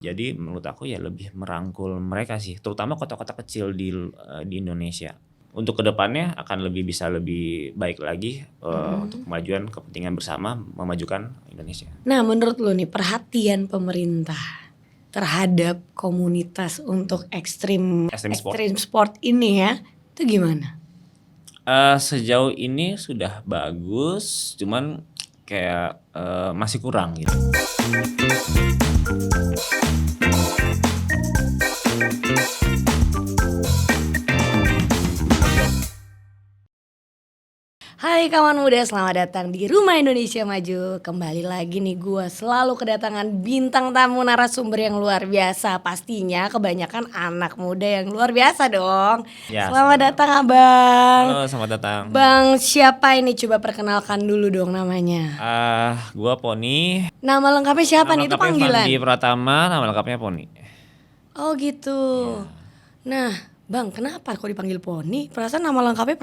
Jadi menurut aku ya lebih merangkul mereka sih, terutama kota-kota kecil di Indonesia. Untuk kedepannya akan bisa lebih baik lagi, untuk kemajuan kepentingan bersama memajukan Indonesia. Nah, menurut lu nih perhatian pemerintah terhadap komunitas untuk ekstrim sport ini ya, itu gimana? Sejauh ini sudah bagus, cuman kayak, masih kurang gitu. Hai kawan muda, selamat datang di Rumah Indonesia Maju. Kembali lagi nih, gue selalu kedatangan bintang tamu narasumber yang luar biasa. Pastinya kebanyakan anak muda yang luar biasa dong. Ya, Selamat datang abang. Halo, selamat datang. Bang siapa ini? Coba perkenalkan dulu dong namanya. Gua Poni. Nama lengkapnya siapa nih? Itu panggilan? Fandi Pratama, nama lengkapnya Poni. Oh gitu. Nah Bang, kenapa kok dipanggil Poni? Perasaan nama lengkapnya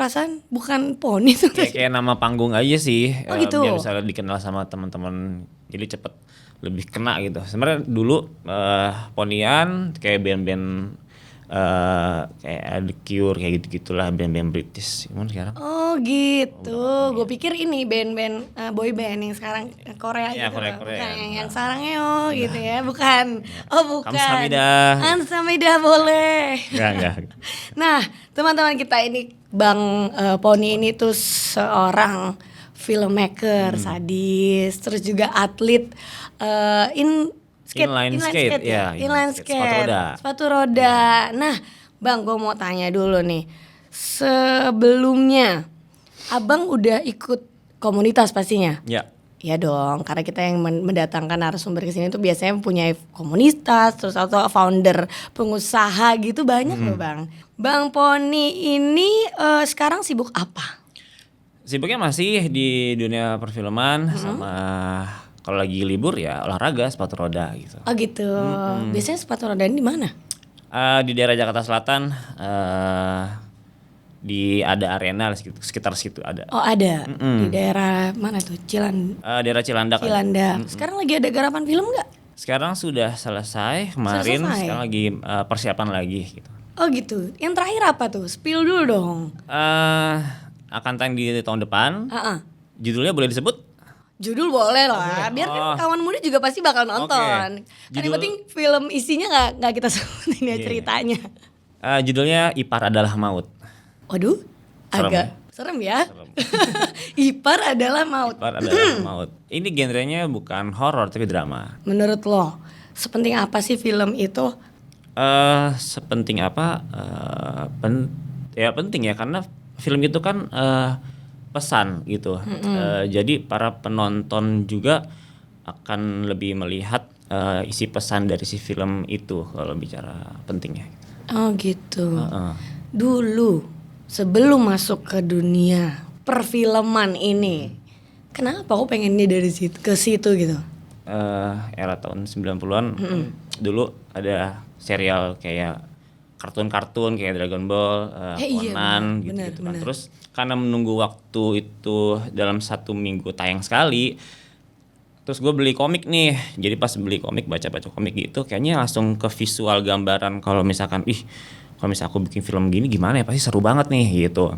bukan Poni tuh. Kayak nama panggung aja sih. Oh gitu. Biar bisa dikenal sama teman-teman. Jadi cepet lebih kena gitu. Sebenarnya dulu Ponian kayak band-band kayak The Cure kayak gitu-gitulah, band-band British. Cuman sekarang Oh gitu. Gue pikir ini band-band boy band yang sekarang Korea ya, gitu. Korea. Bukan yang sarangeo gitu ya, bukan. Oh bukan. Kamsahamnida boleh. Enggak. Nah, teman-teman kita ini Bang Poni ini tuh seorang filmmaker, sadis, terus juga atlet inline skate ya. Inline skate. Sepatu roda. Nah, Bang, gue mau tanya dulu nih. Sebelumnya Abang udah ikut komunitas pastinya? Ya. Iya dong, karena kita yang mendatangkan narasumber ke sini tuh biasanya punya komunitas, terus atau founder, pengusaha gitu banyak loh Bang. Bang Poni ini sekarang sibuk apa? Sibuknya masih di dunia perfilman sama kalau lagi libur ya olahraga sepatu roda gitu. Oh gitu. Biasanya sepatu roda di mana? Di daerah Jakarta Selatan, di ada arena sekitar situ ada. Oh ada. Di daerah mana tuh? Daerah Cilandak. Sekarang lagi ada garapan film nggak? Sekarang sudah selesai kemarin. Sekarang lagi persiapan lagi gitu. Oh gitu. Yang terakhir apa tuh? Spill dulu dong. Akan tayang di tahun depan. Judulnya boleh disebut? Judul boleh lah, biar kan kawan muda juga pasti bakal nonton. Kan yang penting film isinya nggak kita sebutin ya ceritanya. Judulnya Ipar Adalah Maut. Waduh, agak serem ya. Ipar adalah maut. Ipar adalah maut. Ini genrenya bukan horor tapi drama. Menurut lo, sepenting apa sih film itu? Sepenting apa? Penting ya karena film itu kan pesan gitu. Jadi para penonton juga akan lebih melihat isi pesan dari si film itu kalau bicara pentingnya. Oh gitu. Dulu sebelum masuk ke dunia perfilman ini, kenapa kok pengennya dari situ ke situ gitu? Era tahun 90-an dulu ada serial kayak kartun-kartun kayak Dragon Ball, Conan gitu kan. Terus karena menunggu waktu itu dalam 1 minggu tayang sekali, terus gue beli komik nih. Jadi pas beli komik, baca-baca komik gitu, kayaknya langsung ke visual gambaran kalau misalkan kalau misalkan aku bikin film gini gimana ya, pasti seru banget nih gitu.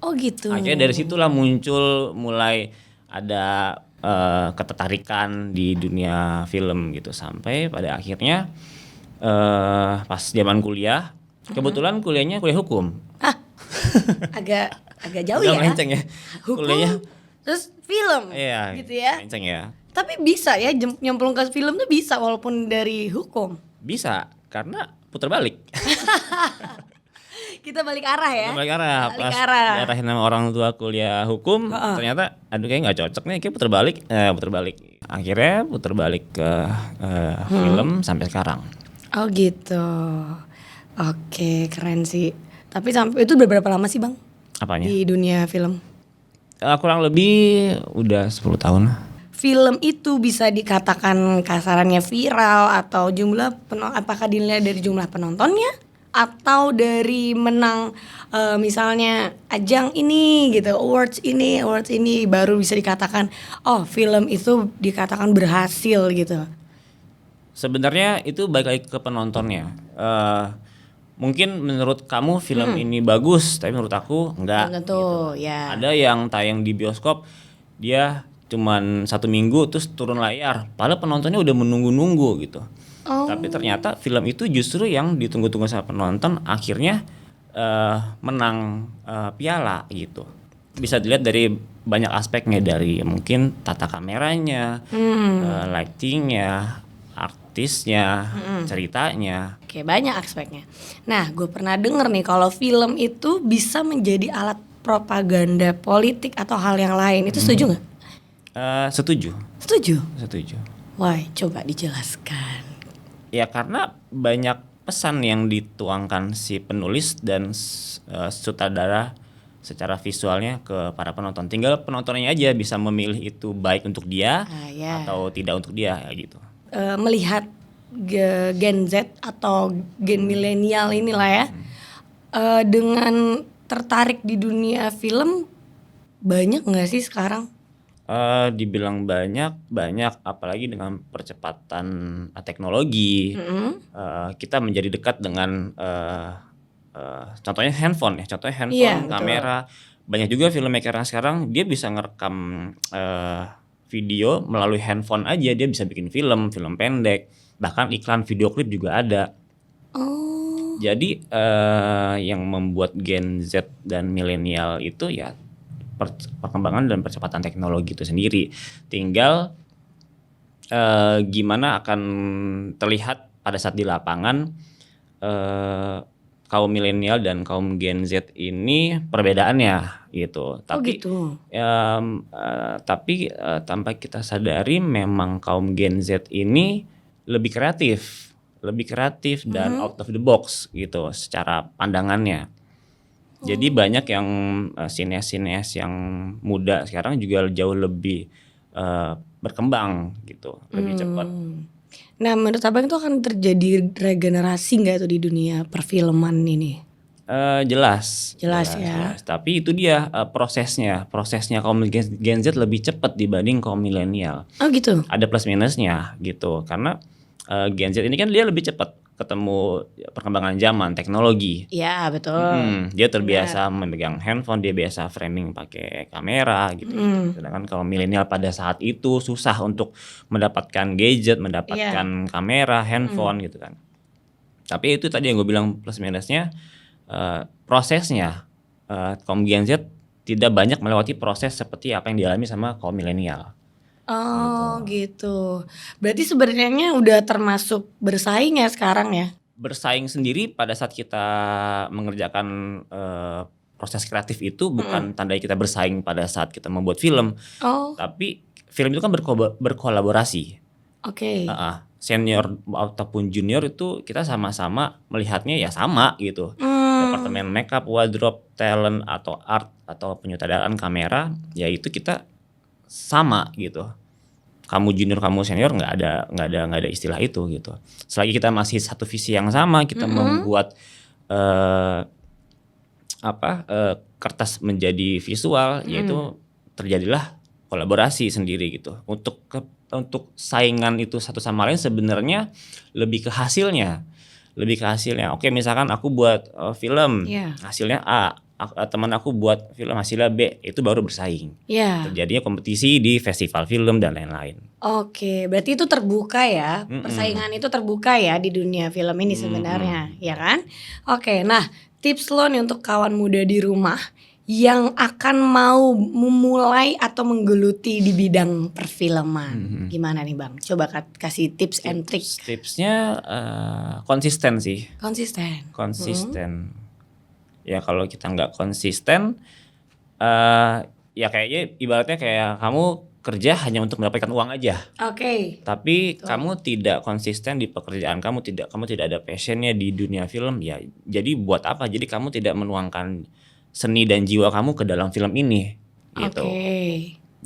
Oh gitu. Akhirnya dari situlah mulai ada ketertarikan di dunia film gitu, sampai pada akhirnya pas zaman kuliah, kebetulan kuliahnya kuliah hukum. agak jauh ya. Melenceng ya. Hukum, kuliahnya. Terus film, gitu ya. Melenceng ya. Tapi bisa ya nyemplung ke film tuh bisa walaupun dari hukum. Bisa, karena putar balik. Kita balik arah ya. Balik arah. Diarahin sama orang tua kuliah hukum, ternyata aduh kayak nggak cocok nih, kayak putar balik. Akhirnya putar balik ke film sampai sekarang. Oh gitu. Oke, keren sih. Tapi sampai itu berapa lama sih Bang? Apanya? Di dunia film? Kurang lebih udah 10 tahun. Film itu bisa dikatakan kasarannya viral atau apakah dinilai dari jumlah penontonnya atau dari menang misalnya ajang ini gitu, awards ini baru bisa dikatakan oh film itu dikatakan berhasil gitu. Sebenarnya itu balik lagi ke penontonnya. Mungkin menurut kamu film ini bagus, tapi menurut aku enggak. Belum tentu, Gitu. ya. Ada yang tayang di bioskop, dia cuman 1 minggu terus turun layar, padahal penontonnya udah menunggu-nunggu gitu. Oh. Tapi ternyata film itu justru yang ditunggu-tunggu sama penonton, akhirnya menang piala gitu. Bisa dilihat dari banyak aspeknya, dari mungkin tata kameranya, lightingnya, artisnya, ceritanya. Oke, banyak aspeknya. Nah, gue pernah denger nih kalau film itu bisa menjadi alat propaganda politik atau hal yang lain. Itu setuju nggak? Setuju. Setuju. Wah, coba dijelaskan. Ya karena banyak pesan yang dituangkan si penulis dan sutradara secara visualnya ke para penonton. Tinggal penontonnya aja bisa memilih itu baik untuk dia atau tidak untuk dia gitu. Melihat Gen Z atau gen milenial inilah ya, dengan tertarik di dunia film, banyak nggak sih sekarang? Dibilang banyak, apalagi dengan percepatan teknologi. Kita menjadi dekat dengan contohnya handphone, Iya, kamera. Banyak juga filmmaker yang sekarang dia bisa ngerekam video melalui handphone aja, dia bisa bikin film pendek, bahkan iklan video klip juga ada. Oh. Jadi yang membuat Gen Z dan milenial itu ya perkembangan dan percepatan teknologi itu sendiri. Tinggal gimana akan terlihat pada saat di lapangan kaum milenial dan kaum Gen Z ini perbedaannya gitu. Tapi gitu. tapi tanpa kita sadari memang kaum Gen Z ini lebih kreatif dan out of the box gitu secara pandangannya. Jadi banyak yang sineas-sineas yang muda sekarang juga jauh lebih berkembang gitu, lebih cepat. Nah, menurut abang itu akan terjadi regenerasi nggak tuh di dunia perfilman ini? Jelas ya. Tapi itu dia prosesnya kaum Gen Z lebih cepat dibanding kaum milenial. Oh gitu. Ada plus minusnya gitu, karena Gen Z ini kan dia lebih cepat ketemu perkembangan zaman teknologi. Iya betul. Dia terbiasa memegang handphone, dia biasa framing pakai kamera gitu. Sedangkan kalau milenial pada saat itu susah untuk mendapatkan gadget, mendapatkan kamera, handphone gitu kan. Tapi itu tadi yang gue bilang plus minusnya, prosesnya kaum Gen Z tidak banyak melewati proses seperti apa yang dialami sama kaum milenial. Oh gitu. Berarti sebenarnya udah termasuk bersaing ya sekarang ya? Bersaing sendiri pada saat kita mengerjakan proses kreatif itu bukan tanda kita bersaing pada saat kita membuat film. Tapi film itu kan berkolaborasi. Oke. Senior ataupun junior itu kita sama-sama melihatnya ya sama gitu. Departemen makeup, wardrobe, talent atau art atau penyutradaraan kamera, ya itu kita sama gitu. Kamu junior, kamu senior, nggak ada istilah itu gitu. Selagi kita masih satu visi yang sama, kita membuat kertas menjadi visual, yaitu terjadilah kolaborasi sendiri gitu. Untuk saingan itu satu sama lain sebenarnya lebih ke hasilnya. Oke, misalkan aku buat film, hasilnya A. Teman aku buat film hasilnya B, itu baru bersaing. Terjadinya kompetisi di festival film dan lain-lain. Oke, berarti itu terbuka ya, persaingan itu terbuka ya di dunia film ini sebenarnya, ya kan? Oke, nah tips lo nih untuk kawan muda di rumah yang akan mau memulai atau menggeluti di bidang perfilman, gimana nih Bang? Coba kasih tips and trick. Tipsnya konsisten sih. Konsisten. Ya kalau kita nggak konsisten, ya kayaknya ibaratnya kayak kamu kerja hanya untuk mendapatkan uang aja. Oke. Tapi kamu tidak konsisten di pekerjaan kamu tidak ada passionnya di dunia film, ya jadi buat apa? Jadi kamu tidak menuangkan seni dan jiwa kamu ke dalam film ini gitu.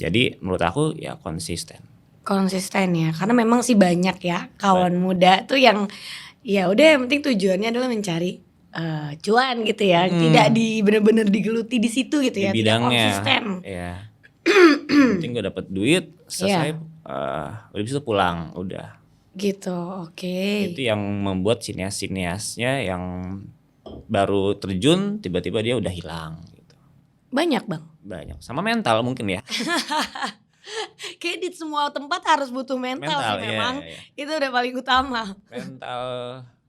Jadi menurut aku ya konsisten ya, karena memang sih banyak ya kawan muda tuh yang ya udah yang penting tujuannya adalah mencari cuan gitu ya, tidak benar-benar digeluti di situ gitu ya, tidak konsisten. Penting gue dapet duit, selesai, habis itu pulang udah. Gitu, oke. Itu yang membuat sinias-siniasnya yang baru terjun tiba-tiba dia udah hilang gitu. Banyak Bang? Banyak, sama mental mungkin ya. Kayak di semua tempat harus butuh mental sih memang. Iya. Itu udah paling utama. Mental,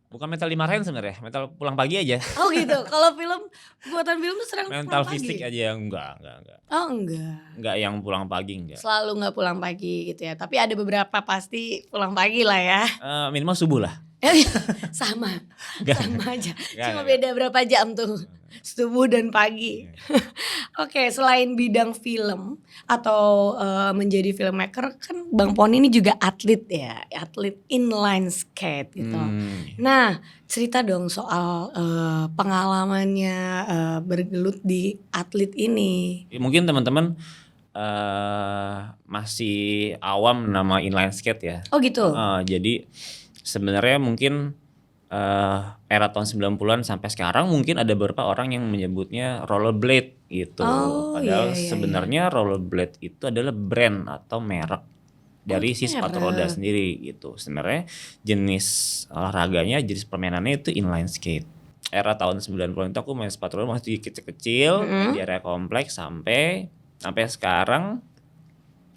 bukan mental dimarahin sebenarnya, mental pulang pagi aja. Oh gitu, kalau buatan film tuh sering Mental pulang fisik pagi? aja enggak. Oh enggak. Enggak yang pulang pagi enggak. Selalu nggak pulang pagi gitu ya, tapi ada beberapa pasti pulang pagi lah ya. Minimal subuh lah. Sama Enggak. aja. Cuma Enggak. beda berapa jam tuh, subuh dan pagi. Oke, selain bidang film atau menjadi filmmaker, kan Bang Poni ini juga atlet ya, atlet inline skate gitu. Nah, cerita dong soal pengalamannya bergelut di atlet ini. Mungkin teman-teman masih awam nama inline skate ya. Oh gitu. Jadi sebenarnya mungkin era tahun 90-an sampai sekarang mungkin ada beberapa orang yang menyebutnya rollerblade gitu. Padahal sebenarnya rollerblade itu adalah brand atau merek dari si sepatu roda sendiri gitu. Sebenarnya jenis olahraganya, jenis permainannya itu inline skate. Era tahun 90-an itu aku main sepatu roda masih kecil-kecil di area kompleks sampai sekarang.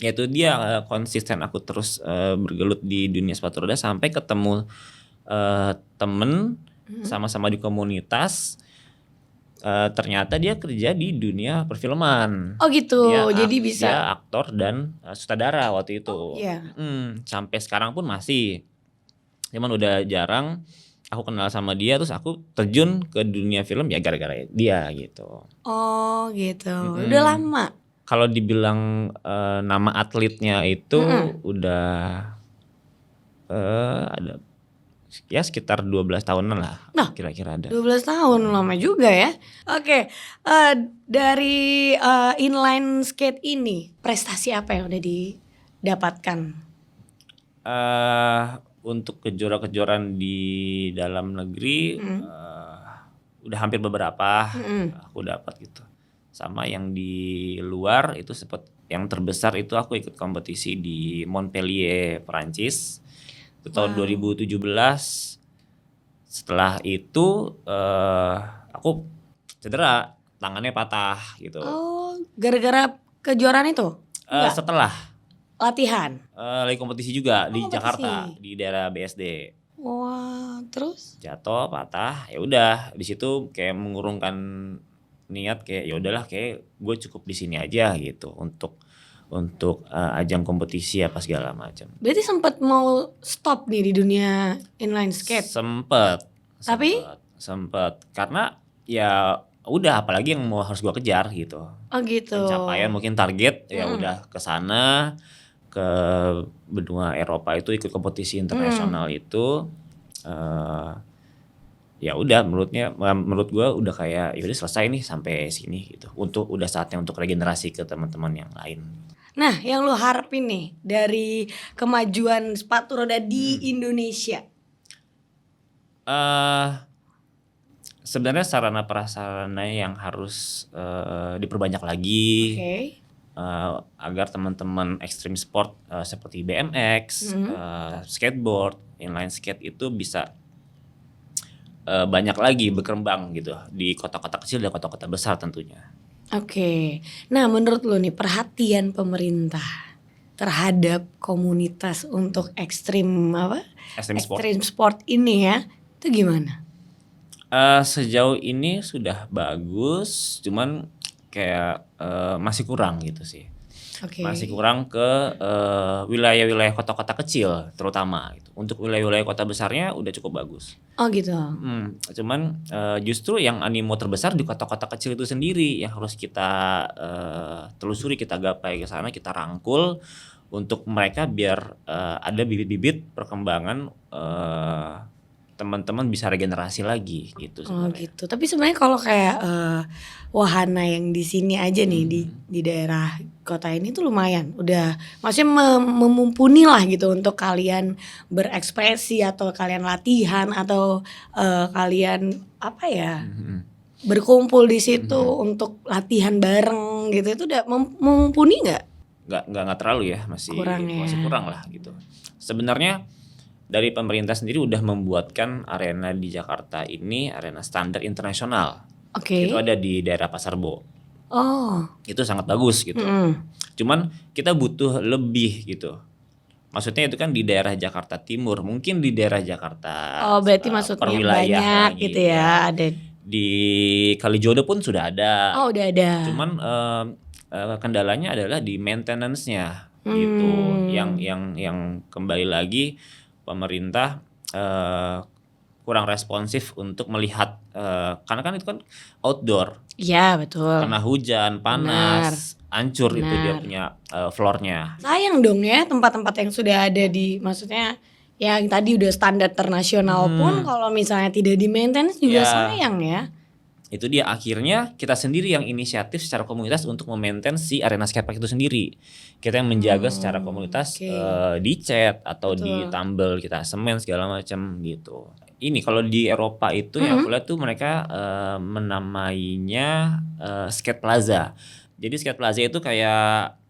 Yaitu dia konsisten aku terus bergelut di dunia sepatu roda sampai ketemu temen sama-sama di komunitas. Ternyata dia kerja di dunia perfilman. Oh gitu, jadi bisa. Dia aktor dan sutradara waktu itu. Oh, iya. Sampai sekarang pun masih. Cuman udah jarang aku kenal sama dia, terus aku terjun ke dunia film ya gara-gara dia gitu. Oh gitu, udah lama. Kalau dibilang nama atletnya itu udah ada ya sekitar 12 tahunan lah. Nah, kira-kira ada. 12 tahun lama juga ya. Oke, dari inline skate ini prestasi apa yang udah didapatkan? Untuk kejuaraan-kejuaraan di dalam negeri udah hampir beberapa aku dapat gitu. Sama yang di luar itu yang terbesar itu aku ikut kompetisi di Montpellier, Perancis. Itu tahun 2017. Setelah itu aku cedera, tangannya patah gitu. Oh, gara-gara kejuaraan itu? Setelah latihan. Lagi kompetisi juga di kompetisi. Jakarta, di daerah BSD. Wah, terus? Jatuh, patah, ya udah di situ kayak mengurungkan niat, kayak ya udahlah kayak gue cukup di sini aja gitu untuk ajang kompetisi apa segala macam. Berarti sempat mau stop nih di dunia inline skate? Sempet karena ya udah apalagi yang harus gue kejar gitu. Oh gitu. Pencapaian mungkin target ya udah ke sana, ke benua Eropa itu ikut kompetisi internasional itu ya udah menurut gue udah kayak ya udah selesai nih sampai sini gitu. Udah saatnya untuk regenerasi ke teman-teman yang lain. Nah, yang lu harapin nih dari kemajuan sepatu roda di Indonesia? Sebenarnya sarana prasarana yang harus diperbanyak lagi. Agar teman-teman ekstrim sport seperti BMX, skateboard, inline skate itu bisa banyak lagi berkembang gitu di kota-kota kecil dan kota-kota besar tentunya. Oke. Nah, menurut lu nih perhatian pemerintah terhadap komunitas untuk ekstrim sport ini ya, itu gimana? Sejauh ini sudah bagus, cuman kayak masih kurang gitu sih. Masih kurang ke wilayah-wilayah kota-kota kecil terutama gitu. Untuk wilayah-wilayah kota besarnya udah cukup bagus. Oh gitu. Cuman justru yang animo terbesar di kota-kota kecil itu sendiri yang harus kita telusuri, kita gapai ke sana, kita rangkul untuk mereka biar ada bibit-bibit perkembangan teman-teman bisa regenerasi lagi gitu sebenarnya. Oh gitu. Tapi sebenarnya kalau kayak wahana yang di sini aja nih di daerah kota ini tuh lumayan. Udah maksudnya memumpuni lah gitu untuk kalian berekspresi atau kalian latihan atau kalian apa ya? Berkumpul di situ untuk latihan bareng gitu. Itu udah memumpuni enggak? Enggak terlalu ya, masih kurang lah gitu. Sebenarnya dari pemerintah sendiri udah membuatkan arena di Jakarta ini arena standar internasional. Oke. Itu ada di daerah Pasar Bo. Oh. Itu sangat bagus gitu. Cuman kita butuh lebih gitu. Maksudnya itu kan di daerah Jakarta Timur, mungkin di daerah Jakarta berarti maksudnya perwilayahan banyak gitu ya. Ada di Kalijodo pun sudah ada. Oh, udah ada. Cuman kendalanya adalah di maintenance-nya gitu. Yang kembali lagi pemerintah kurang responsif untuk melihat karena kan itu kan outdoor. Iya, betul. Karena hujan, panas, hancur itu dia punya floor-nya. Sayang dong ya tempat-tempat yang sudah ada maksudnya yang tadi udah standar internasional pun kalau misalnya tidak di maintenance juga sayang ya. Itu dia akhirnya kita sendiri yang inisiatif secara komunitas untuk memaintain si arena skatepark itu sendiri. Kita yang menjaga secara komunitas dicat atau ditambal, kita semen segala macam gitu. Ini kalau di Eropa itu yang aku lihat tuh mereka menamainya skate plaza. Jadi skate plaza itu kayak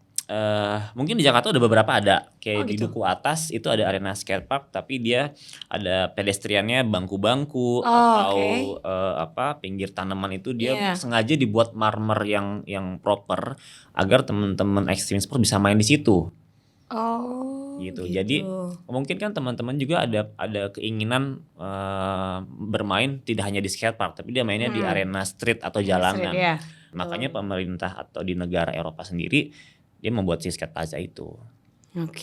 mungkin di Jakarta udah beberapa ada kayak di Duku Atas itu ada arena skatepark tapi dia ada pedestriannya bangku-bangku atau pinggir tanaman itu dia sengaja dibuat marmer yang proper agar teman-teman extreme sport bisa main di situ. Gitu. Jadi mungkin kan teman-teman juga ada keinginan bermain tidak hanya di skatepark tapi dia mainnya di arena street atau jalanan. Makanya pemerintah atau di negara Eropa sendiri dia membuat si skate plaza itu.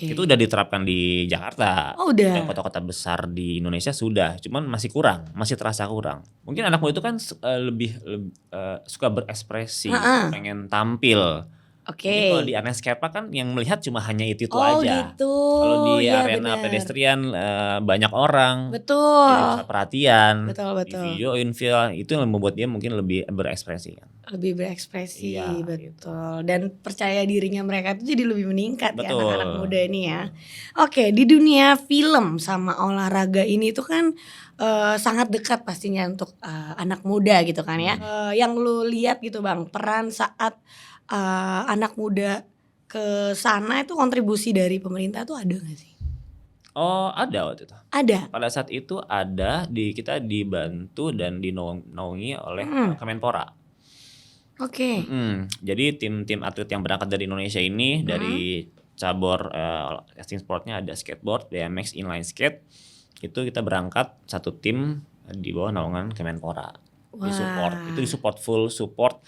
Itu udah diterapkan di Jakarta. Udah. Kota-kota besar di Indonesia sudah, cuman masih kurang, masih terasa kurang. Mungkin anak muda itu kan lebih suka berekspresi, pengen tampil. Kalau di arena skatepark kan yang melihat cuma hanya itu aja. Gitu. Kalau di arena pedestrian banyak orang. Betul. Jadi pusat perhatian. Betul. Di videoin film itu yang membuat dia mungkin lebih berekspresi kan. Lebih berekspresi, betul. Gitu. Dan percaya dirinya mereka itu jadi lebih meningkat ya anak-anak muda ini ya. Oke, di dunia film sama olahraga ini tuh kan sangat dekat pastinya untuk anak muda gitu kan ya. Yang lu lihat gitu Bang, peran saat anak muda ke sana itu kontribusi dari pemerintah tuh ada gak sih? Ada waktu itu. Ada? Pada saat itu ada kita dibantu dan dinaungi oleh Kemenpora. Jadi tim atlet yang berangkat dari Indonesia ini dari cabur extreme sportnya ada skateboard, BMX, inline skate. Itu kita berangkat satu tim di bawah naungan Kemenpora. Itu disupport full support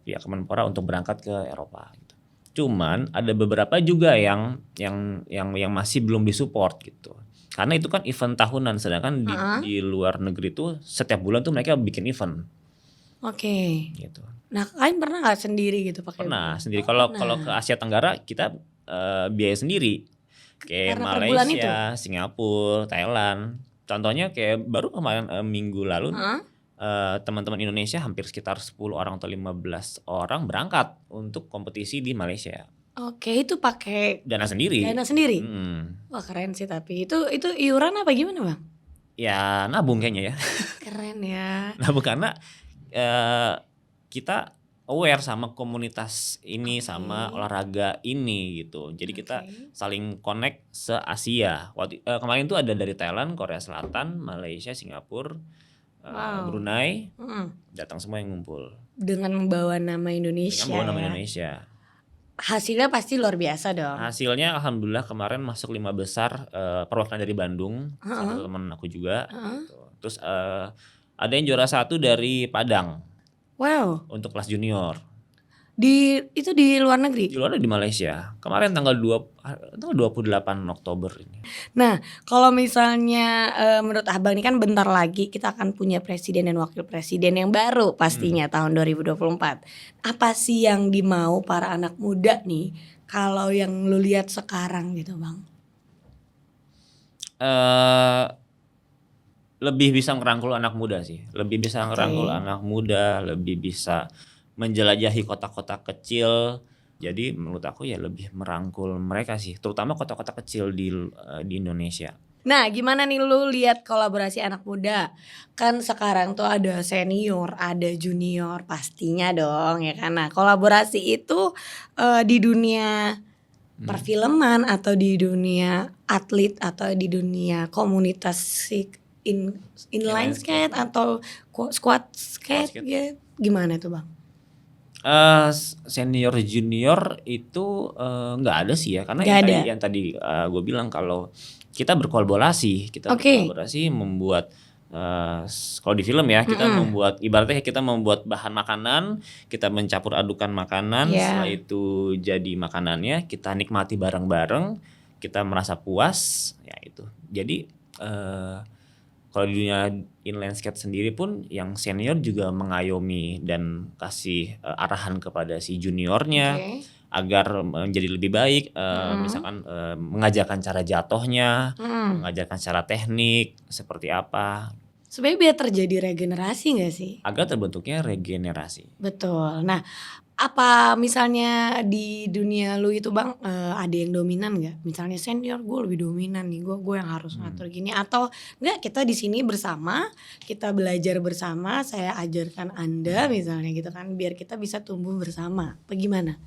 pihak Kemenpora untuk berangkat ke Eropa gitu. Cuman ada beberapa juga yang masih belum disupport gitu. Karena itu kan event tahunan sedangkan di luar negeri tuh setiap bulan tuh mereka bikin event. Gitu. Nah, kalian pernah nggak sendiri gitu pakai? Pernah sendiri. Kalau ke Asia Tenggara kita biaya sendiri. Kayak Malaysia, Singapura, Thailand. Contohnya kayak baru kemarin minggu lalu teman-teman Indonesia hampir sekitar 10 orang atau 15 orang berangkat untuk kompetisi di Malaysia. Itu pakai dana sendiri. Wah, keren sih tapi itu iuran apa gimana Bang? Ya nabung kayaknya ya. Keren ya. Nabung karena kita aware sama komunitas ini sama olahraga ini gitu. Jadi kita saling connect se-Asia. Kemarin tuh ada dari Thailand, Korea Selatan, Malaysia, Singapura, Brunei, datang semua yang ngumpul. Dengan membawa nama Indonesia. Hasilnya pasti luar biasa dong. Hasilnya alhamdulillah kemarin masuk 5 besar perwakilan dari Bandung, satu teman aku juga. Gitu. Terus ada yang juara 1 dari Padang. Wow. Untuk kelas junior. Itu di luar negeri? Di luar, di Malaysia. Kemarin tanggal 28 Oktober ini. Nah, kalau misalnya menurut Abang ini kan bentar lagi kita akan punya presiden dan wakil presiden yang baru pastinya tahun 2024. Apa sih yang dimau para anak muda nih kalau yang lu lihat sekarang gitu Bang? Lebih bisa ngerangkul anak muda sih. Lebih bisa ngerangkul anak muda, lebih bisa menjelajahi kota-kota kecil. Jadi menurut aku ya lebih merangkul mereka sih, terutama kota-kota kecil di Indonesia. Nah, gimana nih lu lihat kolaborasi anak muda? Kan sekarang tuh ada senior, ada junior, pastinya dong ya kan. Nah, kolaborasi itu di dunia perfilman atau di dunia atlet atau di dunia komunitas inline skate atau squat skate gitu. Gimana tuh Bang? Senior junior itu nggak ada sih ya, karena yang tadi gue bilang kalau kita berkolaborasi membuat kalau di film ya kita membuat, ibaratnya kita membuat bahan makanan, kita mencampur adukan makanan, setelah itu jadi makanannya, kita nikmati bareng-bareng, kita merasa puas, ya itu. Jadi kalau di dunia inline skate sendiri pun yang senior juga mengayomi dan kasih arahan kepada si juniornya agar menjadi lebih baik, misalkan mengajarkan cara jatuhnya, mengajarkan cara teknik seperti apa. Sebenarnya biar terjadi regenerasi gak sih? Agar terbentuknya regenerasi. Betul. Nah, apa misalnya di dunia lu itu Bang ada yang dominan gak? Misalnya senior gue lebih dominan nih, gue yang harus ngatur gini, atau enggak, kita di sini bersama, kita belajar bersama, saya ajarkan Anda misalnya gitu kan, biar kita bisa tumbuh bersama. Bagaimana?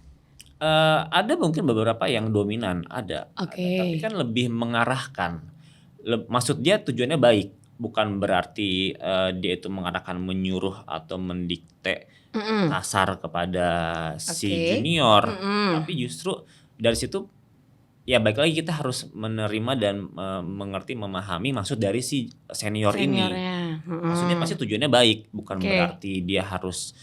Ada mungkin beberapa yang dominan, ada. Tapi kan lebih mengarahkan. Maksud dia tujuannya baik, bukan berarti dia itu mengarahkan, menyuruh atau mendikte kasar kepada si junior, tapi justru dari situ ya baik lagi kita harus menerima dan mengerti, memahami maksud dari si senior ini. Maksudnya pasti tujuannya baik, bukan berarti dia harus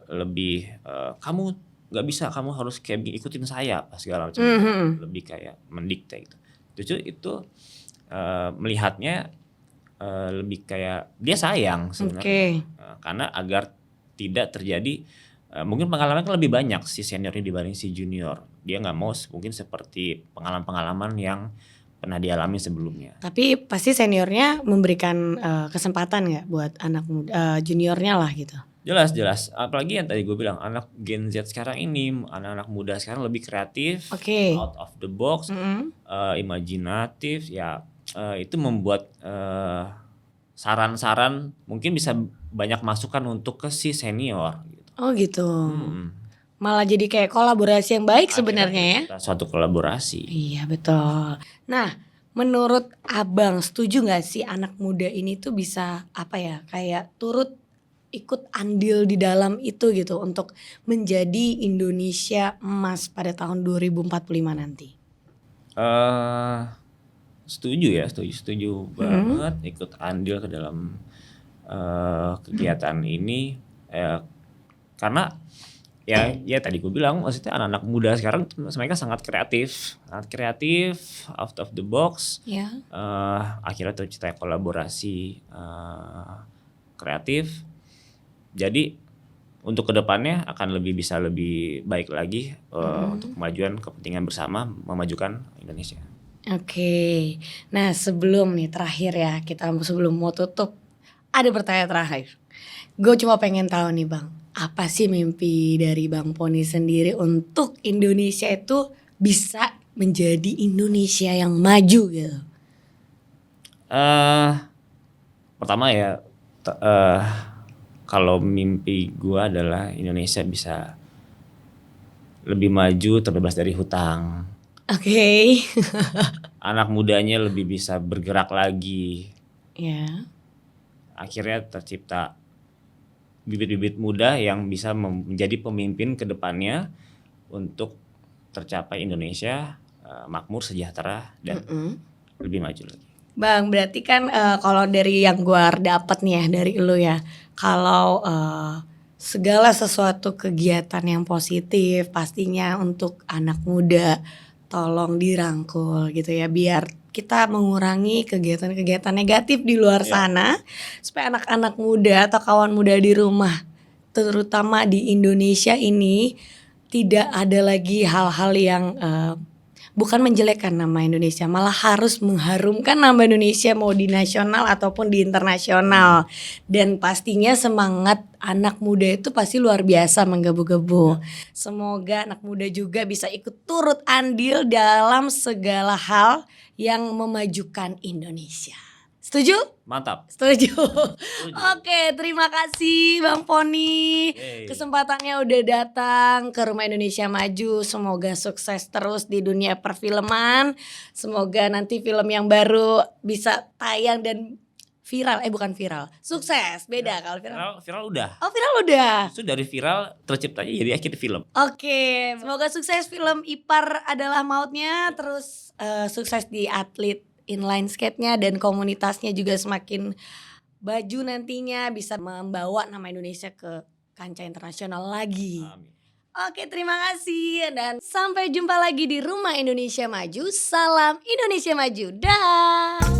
lebih kamu nggak bisa, kamu harus kayak ikutin saya segala macam. Lebih kayak mendikte gitu. Justru itu melihatnya lebih kayak dia sayang sebenarnya, karena agar tidak terjadi mungkin pengalaman kan lebih banyak si senior ini dibanding si junior, dia nggak mau mungkin seperti pengalaman-pengalaman yang pernah dialami sebelumnya. Tapi pasti seniornya memberikan kesempatan nggak buat anak muda, juniornya lah gitu. Jelas, apalagi yang tadi gue bilang, anak Gen Z sekarang ini, anak-anak muda sekarang lebih kreatif, out of the box, imajinatif, ya itu membuat saran-saran mungkin bisa banyak masukan untuk ke si senior gitu. Oh gitu. Malah jadi kayak kolaborasi yang baik sebenarnya ya. Suatu kolaborasi. Iya betul. Nah, menurut Abang setuju gak sih anak muda ini tuh bisa apa ya, kayak turut ikut andil di dalam itu gitu untuk menjadi Indonesia emas pada tahun 2045 nanti? Setuju banget ikut andil ke dalam kegiatan ini, karena ya tadi gue bilang, maksudnya anak-anak muda sekarang mereka sangat kreatif out of the box. Akhirnya tercipta kolaborasi kreatif, jadi untuk kedepannya akan bisa lebih baik lagi untuk kemajuan kepentingan bersama memajukan Indonesia. Oke. Nah sebelum nih terakhir ya, kita sebelum mau tutup, ada pertanyaan terakhir. Gue cuma pengen tahu nih Bang, apa sih mimpi dari Bang Poni sendiri untuk Indonesia itu bisa menjadi Indonesia yang maju gitu? Pertama ya, kalau mimpi gue adalah Indonesia bisa lebih maju, terbebas dari hutang. Anak mudanya lebih bisa bergerak lagi. Akhirnya tercipta bibit-bibit muda yang bisa menjadi pemimpin ke depannya untuk tercapai Indonesia makmur, sejahtera, dan lebih maju lagi. Bang, berarti kan kalau dari yang gue dapat nih ya dari lu ya, kalau segala sesuatu kegiatan yang positif pastinya untuk anak muda tolong dirangkul gitu ya, biar kita mengurangi kegiatan-kegiatan negatif di luar sana, supaya anak-anak muda atau kawan muda di rumah terutama di Indonesia ini tidak ada lagi hal-hal yang bukan menjelekkan nama Indonesia, malah harus mengharumkan nama Indonesia mau di nasional ataupun di internasional. Dan pastinya semangat anak muda itu pasti luar biasa menggebu-gebu. Semoga anak muda juga bisa ikut turut andil dalam segala hal yang memajukan Indonesia. Setuju? Mantap. Setuju. Oke, terima kasih Bang Poni. Kesempatannya udah datang ke Rumah Indonesia Maju. Semoga sukses terus di dunia perfilman. Semoga nanti film yang baru bisa tayang dan viral. Bukan viral. Sukses. Beda kalau viral. Viral udah. Oh, viral udah. Itu dari viral terciptanya jadi akhirnya film. Oke, semoga sukses film Ipar Adalah Mautnya. Terus sukses di atlet inline skate-nya dan komunitasnya juga semakin baju nantinya, bisa membawa nama Indonesia ke kancah internasional lagi. Amin. Oke, terima kasih dan sampai jumpa lagi di Rumah Indonesia Maju. Salam Indonesia Maju. Dah.